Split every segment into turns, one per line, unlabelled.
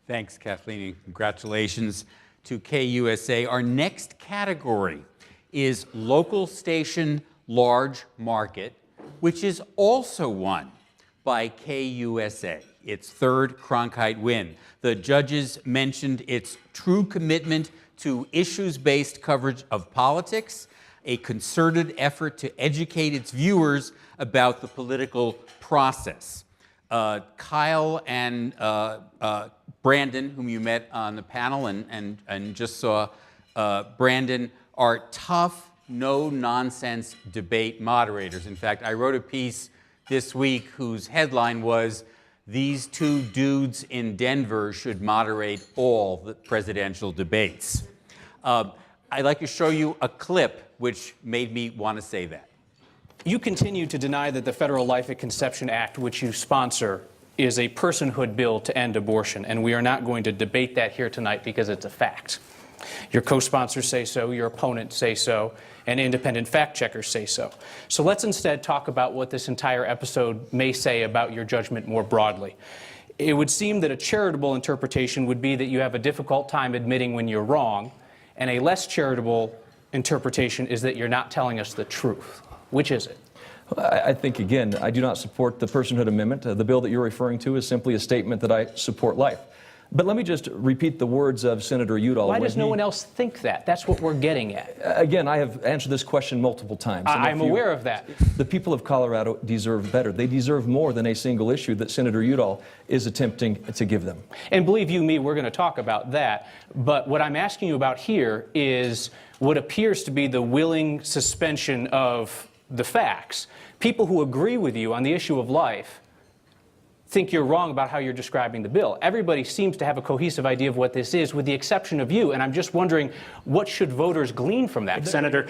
Thanks, Kathleen. Congratulations to KUSA. Our next category is local station large market, which is also won by KUSA, its third Cronkite win. The judges mentioned its true commitment to issues-based coverage of politics, a concerted effort to educate its viewers about the political process. Kyle and Brandon, whom you met on the panel and just saw, Brandon, are tough, no-nonsense debate moderators. In fact, I wrote a piece this week whose headline was, "These two dudes in Denver should moderate all the presidential debates." I'd like to show you a clip which made me want to say that.
You continue to deny that the Federal Life at Conception Act, which you sponsor, is a personhood bill to end abortion, and we are not going to debate that here tonight because it's a fact. Your co-sponsors say so, your opponents say so, and independent fact-checkers say so. So let's instead talk about what this entire episode may say about your judgment more broadly. It would seem that a charitable interpretation would be that you have a difficult time admitting when you're wrong, and a less charitable interpretation is that you're not telling us the truth. Which is it?
I think, again, I do not support the personhood amendment. The bill that you're referring to is simply a statement that I support life. But let me just repeat the words of Senator Udall.
Why does no one else think that? That's what we're getting at.
Again, I have answered this question multiple times.
I'm aware of that.
The people of Colorado deserve better. They deserve more than a single issue that Senator Udall is attempting to give them.
And believe you me, we're going to talk about that. But what I'm asking you about here is what appears to be the willing suspension of the facts. People who agree with you on the issue of life think you're wrong about how you're describing the bill. Everybody seems to have a cohesive idea of what this is, with the exception of you, and I'm just wondering, what should voters glean from that?
Senator,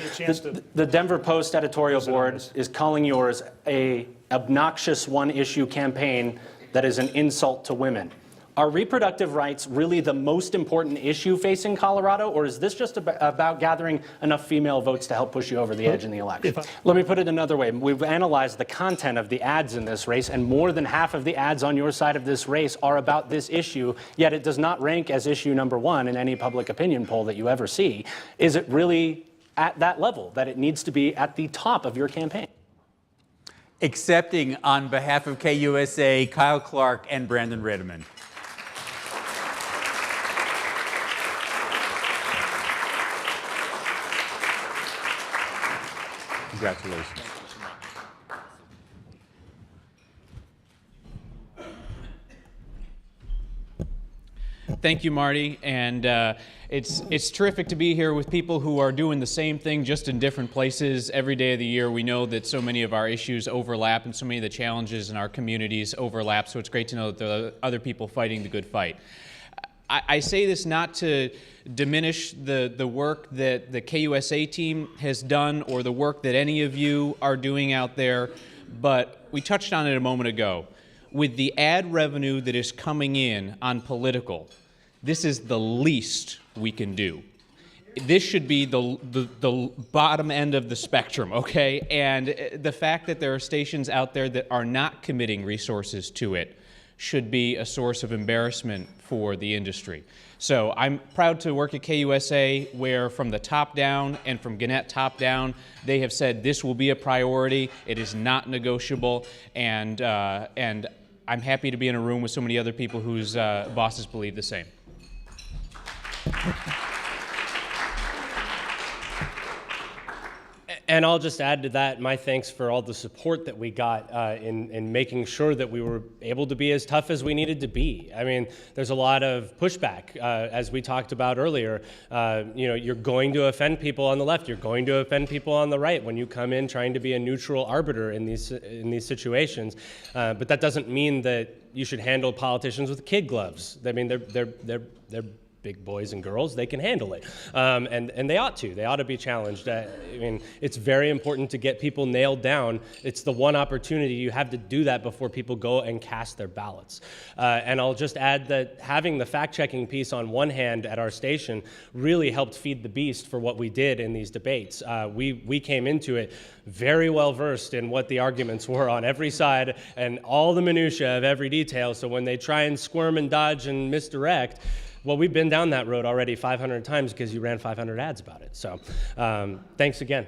the Denver Post editorial board is calling yours a obnoxious one-issue campaign that is an insult to women. Are reproductive rights really the most important issue facing Colorado, or is this just about gathering enough female votes to help push you over the edge in the election? Let me put it another way. We've analyzed the content of the ads in this race, and more than half of the ads on your side of this race are about this issue, yet it does not rank as issue number one in any public opinion poll that you ever see. Is it really at that level that it needs to be at the top of your campaign?
Accepting on behalf of KUSA, Kyle Clark and Brandon Rittiman. Congratulations.
Thank you, Marty. And it's terrific to be here with people who are doing the same thing, just in different places every day of the year. We know that so many of our issues overlap and so many of the challenges in our communities overlap, so it's great to know that there are other people fighting the good fight. I say this not to diminish the work that the KUSA team has done or the work that any of you are doing out there, but we touched on it a moment ago. With the ad revenue that is coming in on political, this is the least we can do. This should be the bottom end of the spectrum, okay? And the fact that there are stations out there that are not committing resources to it should be a source of embarrassment for the industry. So I'm proud to work at KUSA, where from the top down and from Gannett top down, they have said this will be a priority, it is not negotiable, and I'm happy to be in a room with so many other people whose bosses believe the same.
And I'll just add to that my thanks for all the support that we got in making sure that we were able to be as tough as we needed to be. I mean, there's a lot of pushback, as we talked about earlier. You know, you're going to offend people on the left. You're going to offend people on the right when you come in trying to be a neutral arbiter in these situations. But that doesn't mean that you should handle politicians with kid gloves. I mean, they're big boys and girls, they can handle it. And they ought to. They ought to be challenged. I mean, it's very important to get people nailed down. It's the one opportunity you have to do that before people go and cast their ballots. And I'll just add that having the fact-checking piece on one hand at our station really helped feed the beast for what we did in these debates. We came into it very well versed in what the arguments were on every side and all the minutia of every detail. So when they try and squirm and dodge and misdirect, well, we've been down that road already 500 times because you ran 500 ads about it. So thanks again.